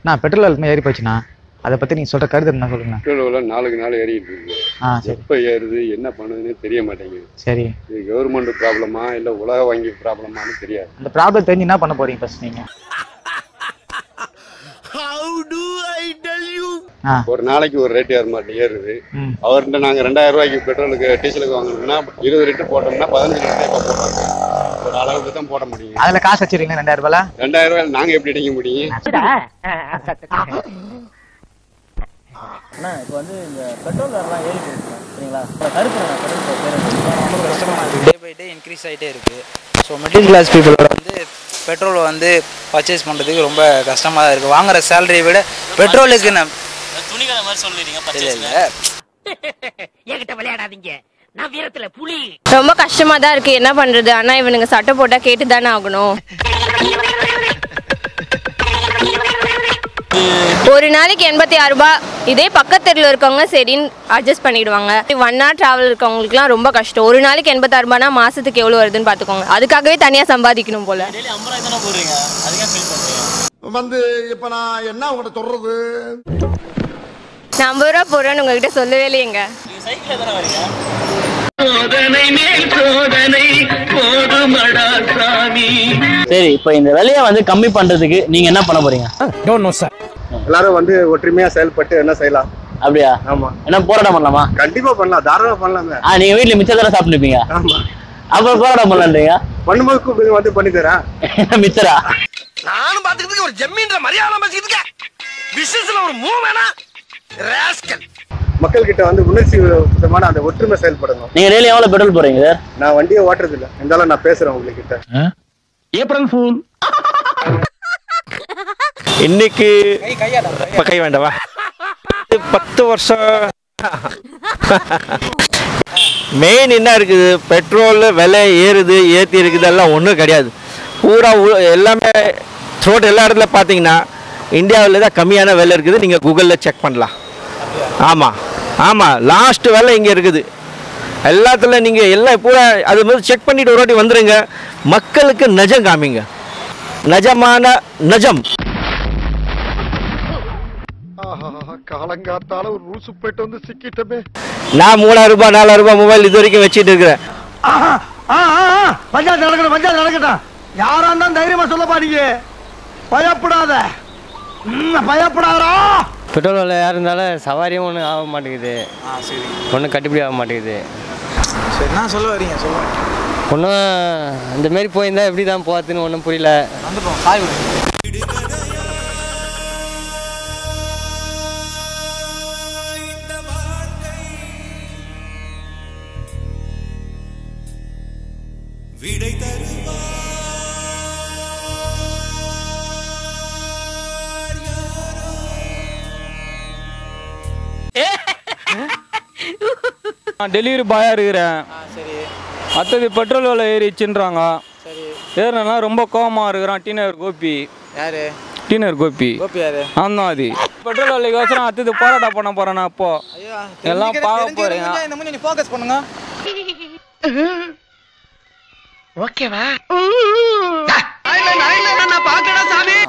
நான் பெட்ரோல் ஏறி போச்சுண்ணா, அதை பத்தி நீங்க சொல்ற கருத்து என்ன சொல்லுங்க. பெட்ரோல் நாளுக்கு நாள் ஏறிட்டு இருக்கு. எப்ப ஏறுது என்ன பண்ணுதுன்னு தெரிய மாட்டேங்குது. சரி, இது கவர்மெண்ட் ப்ராப்ளமா இல்ல உலக வங்கி ப்ராப்ளமான்னு தெரியாது. அந்த ப்ராப்ளம் தெரிஞ்சு என்ன பண்ண போறீங்க ஃபர்ஸ்ட் நீங்க? ஒரு நாளைக்கு ஒரு ரேட் ஏறுது. அவர்கிட்ட நாங்க 2000 ரூபாய்க்கு பெட்ரோலுக்கு டீசலுக்கு வாங்கணும்னா 20 லிட்டர் போட்டோம்னா 15 லிட்டர் போடுறாங்க. ஒரு அளவுக்கு தான் போட முடியும். அதுல காசு வச்சிருக்கீங்க 2000 ரூபாய். 2000 ரூபாய் நாங்க எப்படி அடிக்க முடியும்? அண்ணா இப்போ வந்து இந்த பெட்ரோல் விலைலாம் ஏறி போயிருக்கு சரிங்களா? கருத்து டே பை டே இன்க்ரீஸ் ஆகிட்டே இருக்குது. ஸோ மிடில் கிளாஸ் பீப்புளோட வந்து பெட்ரோல் வந்து பர்ச்சேஸ் பண்ணுறதுக்கு ரொம்ப கஷ்டமாக தான் இருக்குது. வாங்குற சேலரியை விட பெட்ரோலுக்கு துணிகளை மாதிரி சொல்லிடுறீங்க. என்கிட்ட விளையாடாதீங்க, நான் வீரத்துல புலி. ரொம்ப கஷ்டமா தான் இருக்கு, என்ன பண்றது? ஆனா இவனுங்க சட்டை போட்டா கேட்டு தானே ஆகணும். ஒரு நாளைக்கு 86 ரூபாய். இதே பக்கத்துல இருக்கவங்க சரின்னு அட்ஜஸ்ட் பண்ணிடுவாங்க. 1 hour டிராவல் இருக்கவங்களுக்குலாம் ரொம்ப கஷ்டம். ஒரு நாளைக்கு 86 ரூபாய்னா மாசத்துக்கு எவ்வளவு வருதுன்னு பாத்துக்கோங்க. அதுக்காகவே தனியா சம்பாதிக்கணும் போல. வந்து இப்ப நான் என்ன உங்கள்கிட்ட சொல்றது? நான் 50 ரூபா போறேன்னு உங்ககிட்ட சொல்லவே இல்லையேங்க. சரி, இப்போ இந்த விலையை வந்து கம்மி பண்றதுக்கு நீங்க என்ன பண்ண போறீங்க? Don't know sir. எல்லாரும் வந்து ஒற்றுமையா செயல்பட்டு என்ன செய்யலாம்? அப்படியா? ஆமா. என்ன போராட்டம் பண்ணலாமா? கண்டிப்பா பண்ணலாம், தாராளமா பண்ணலாங்க. நீங்க வீட்டுல மிச்சம் தானே சாப்பிட்டுப்பீங்க. ஆமா. அப்புறம் போராட்டம் பண்ணலான்றீங்க. பண்ணும்போது கூப்பிடுங்க, வந்து பண்ணி தரேன். மிச்சரா நானும் பாத்துக்கிறதுக்கு ஒரு ஜம்மீன்ற மரியாதை பேசிக்கிட்டு பிசினஸ்ல ஒரு மூவ் வேணா ராஸ்கல். மக்கள் கிட்ட வந்து உணர்ச்சி சுத்தமான அந்த ஒற்றுமை செயல்படணும். நீங்க டெய்லி எவ்வளவு பெட்ரோல் போறீங்க சார்? நான் வண்டியை ஓட்டுறது இல்ல, இருந்தாலும் நான் பேசுறேன் உங்ககிட்ட. April fool. இன்னைக்கு கை வேண்டவா? 10 வருஷம் மெயின் என்ன இருக்குது? பெட்ரோல் விலை ஏறுது, ஏற்றி இருக்குது, எல்லாம் ஒன்றும் கிடையாது. பூரா எல்லாமே த்ரோட் எல்லா இடத்துல பார்த்தீங்கன்னா இந்தியாவில் தான் கம்மியான விலை இருக்குது. நீங்கள் கூகுளில் செக் பண்ணலாம். ஆமாம் ஆமாம், லாஸ்ட் விலை இங்கே இருக்குது எல்லாத்துல. நீங்கள் எல்லாம் பூரா அது மாதிரி செக் பண்ணிட்டு ஒரு வாட்டி வந்துடுங்க. மக்களுக்கு நஜம் காமிங்க, நஜமான நஜம். காலங்காத்தால ஒரு ரூசு போயிட்டு வந்து சிக்கிட்டமே. நான் 3000 ரூபாய் 4000 ரூபாய் மொபைல் இது வரைக்கும் வச்சுட்டு இருக்கிறேன். பஞ்சாயத்து நடக்கணும், பஞ்சாயத்து நடக்கட்டும். யாரா இருந்தாலும் தைரியமா சொல்லப்பா, நீங்க பயப்படாத, பயப்படாதா. பெட்ரோல் விலை யார் இருந்தாலும் சவாரியும் ஒன்றும் ஆக மாட்டேங்குது. ஒன்றும் கட்டுப்படி ஆக மாட்டேங்குது. சரி, நான் சொல்ல வரீங்க சொல்லுங்க. ஒன்றும் இந்த மாதிரி போயிருந்தா எப்படி தான் போகிறதுன்னு ஒன்றும் புரியல. வந்துப்போம் சாய் விடை தருவா. நான் டெலிவரி பாயா இருக்கிறேன். அடுத்தது பெட்ரோல் விலை ஏறிச்சுன்றாங்க. ஏறினா ரொம்ப கோபமாக இருக்கிறான் டீனர் கோபி. யாரு? டீனர் கோபி. கோபி யாரு? ஆமா, அது பெட்ரோல் விலைக்கோசரம் அடுத்தது போராட்டம் பண்ண போறேன். நான் இப்போ எல்லாம் பார்க்க போறேன். இந்த மூஞ்சி நீ ஃபோக்கஸ் பண்ணுங்க. ஓகேவா?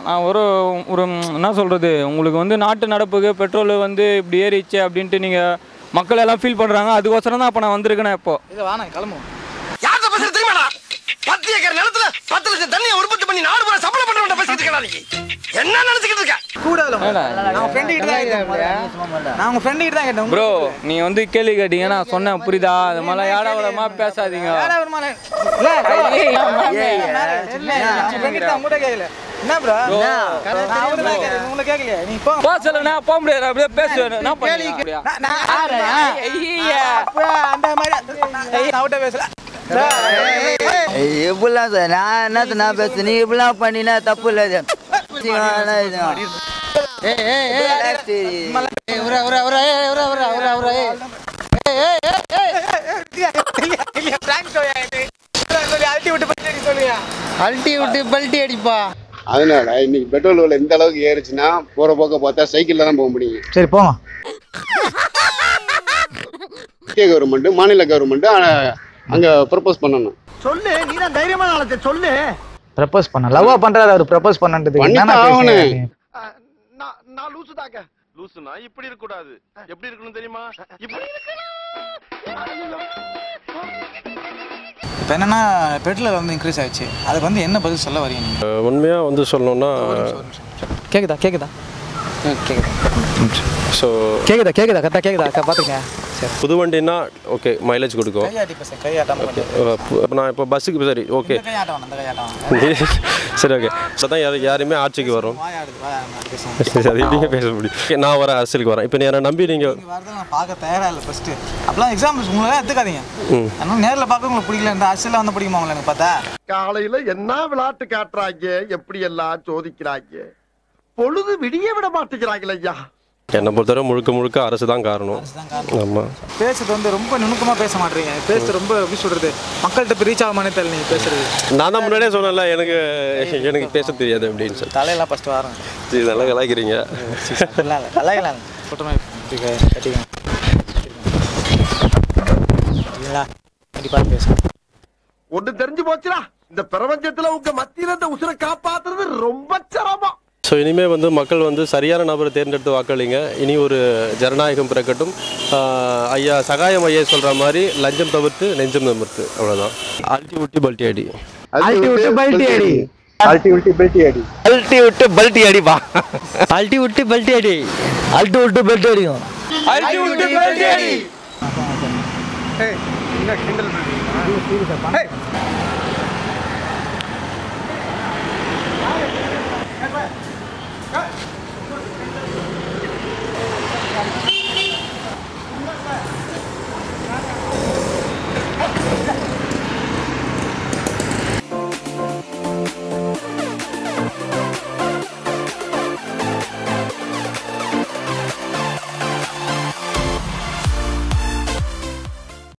நான் ஒரு என்ன சொல்றது, உங்களுக்கு வந்து நாட்டு நடப்புக்கு பெட்ரோல் வந்து இப்படி ஏறிச்சு அப்படின்ட்டு நீங்க மக்கள் எல்லாம் ஃபீல் பண்றாங்க. அதுக்கோசரம் தான் அப்ப நான் வந்திருக்கேன். இப்போ இல்ல வா, நான் கிளம்புவோம். யார்ட்ட பேசுறது தெரியுமாடா? 10 ஏக்கர் நிலத்துல 10 லட்சம் தண்ணியை உற்பத்தி பண்ணி நாடு பூரா சப்ளை பண்றவன்ட்ட பேசிட்டு இருக்கடா நீ. என்ன நினைச்சிட்டு இருக்க? கூடாதுல நான் ஃப்ரெண்ட் கிட்ட தான் கேட்டேன். நான் உங்க ஃப்ரெண்ட் கிட்ட தான் கேட்டேன். ப்ரோ, நீங்க வந்து கேள்வி கேட்டீங்க, நான் சொன்னேன், புரியுதா? அது மாதிரி யாராவடமா பேசாதீங்க. என்ன ப்ரோ? உங்களை கேட்கலையா? நீ பேசலன்னா போக முடியாது, அப்படியே பேசுவேன். என்ன அந்த மாதிரி அவுட்ட பேசல. இப்படிலாம் சார் நான் என்னத்த நான் பேச, நீ இப்படிலாம் பண்ணினா தப்பு இல்லை. அல்ட்டி விட்டு பல்ட்டி அடிப்பா. அதனால இன்னைக்கு பெட்ரோல் விலை இந்த அளவுக்கு ஏறிச்சுன்னா போற போக்க பார்த்தா சைக்கிள்ல தான் போக முடியும். சரி போங்க. மத்திய கவர்மெண்ட் மாநில கவர்மெண்ட் அங்க ப்ரப்போஸ் பண்ணணும். சொல்லு நீ தான் தைரியமான ஆளத்தை சொல்லு. ப்ரப்போஸ் பண்ண லவ்வா பண்றாரு அவர் ப்ரப்போஸ் பண்ணன்றதுக்கு என்னன்னா பேசுறீங்க? நான் லூசு தாங்க. லூசுனா இப்படி இருக்க கூடாது. எப்படி இருக்கணும் தெரியுமா? இப்படி இருக்கணும். இப்போ என்னன்னா பெட்ரோல் வந்து இன்க்ரீஸ் ஆயிடுச்சு, அதுக்கு வந்து என்ன பதில் சொல்ல வரீங்க நீங்கள்? உண்மையாக வந்து சொல்லணும்னா கேக்குதா கேக்குதா ஸோ கேக்குதா கரெக்டாக கேக்குதா பார்த்துக்கங்க. சரி, புது வண்டின்னா ஓகே மைலேஜ் கொடுக்கும். கையாட்டி பேச கையாட்டாமல் இப்போ நான் இப்போ பஸ்ஸுக்கு சரி ஓகே கையாட்டம் அந்த கையாட்டம் சரி ஓகே அதான் யாருமே ஆட்சிக்கு வரும். அது நீங்கள் பேச முடியும். நான் வர அரசியலுக்கு வரேன். இப்போ என்னை நம்பி நீங்கள் வரதை நான் பார்க்க தயாராக இல்லை ஃபஸ்ட்டு. அப்போலாம் எக்ஸாம்பிள்ஸ் உங்களை எடுத்துக்காதீங்க. ஆனால் நேரில் பார்க்க உங்களுக்கு பிடிக்கல, இந்த அரசியலில் வந்து பிடிக்குமா உங்களை எனக்கு பார்த்தா? காலையில என்ன விளையாட்டு காட்டுறாங்க, எப்படி எல்லாம் சோதிக்கிறாங்க, பொழுது விடிய விட மாட்டேங்கிறாங்களே ஐயா. என்னை பொறுத்தவரை முழுக்க அரசு தான் காரணம். ஆமாம், பேசுறது வந்து ரொம்ப நுணுக்கமாக பேச மாட்டேறீங்க. பேசுறது ரொம்ப எப்படி சொல்கிறது, மக்கள்கிட்ட இப்போ ரீச் ஆகாமனே தெரியல நீங்கள் பேசுறது. நான் தான் முன்னாடியே சொன்னேன்ல எனக்கு பேச தெரியாது அப்படின்னு சொல்லி. தலையெல்லாம் ஃபஸ்ட்டு வரேன். சரி, நல்லா கலாய்க்கிறீங்க. கலாய்க்கலாம் சொல்கிறேன் கட்டிக்கலாம் இல்லைங்களா? கண்டிப்பாக பேசுகிறேன். ஒன்று தெரிஞ்சு போச்சுடா, இந்த பிரபஞ்சத்துல உங்க மத்தியில இந்த உசுரை காப்பாத்துறது ரொம்ப சிரமம். ஸோ இனிமேல் வந்து மக்கள் வந்து சரியான நபரை தேர்ந்தெடுத்து வாக்களிங்க. இனி ஒரு ஜனநாயகம் பிறக்கட்டும். ஐயா சகாயம் ஐயா சொல்கிற மாதிரி லஞ்சம் தவிர்த்து நெஞ்சம் நிமிர்த்து, அவ்வளோதான். அல்ட்டி விட்டு பல்ட்டி அடி, அல்ட்டி விட்டு பல்ட்டி அடி, அல்ட்டி விட்டு பெல்ட்டி அடி, அல்ட்டி விட்டு பல்ட்டி அடிப்பா. அல்ட்டி விட்டு பெல்ட்டி அடி, அல்ட்டி விட்டு பெல்ட்டி அடிக்கும். அல்ட்டி விட்டு பல்ட்டி அடி. என்ன கிண்டல் பண்ணுறீங்க?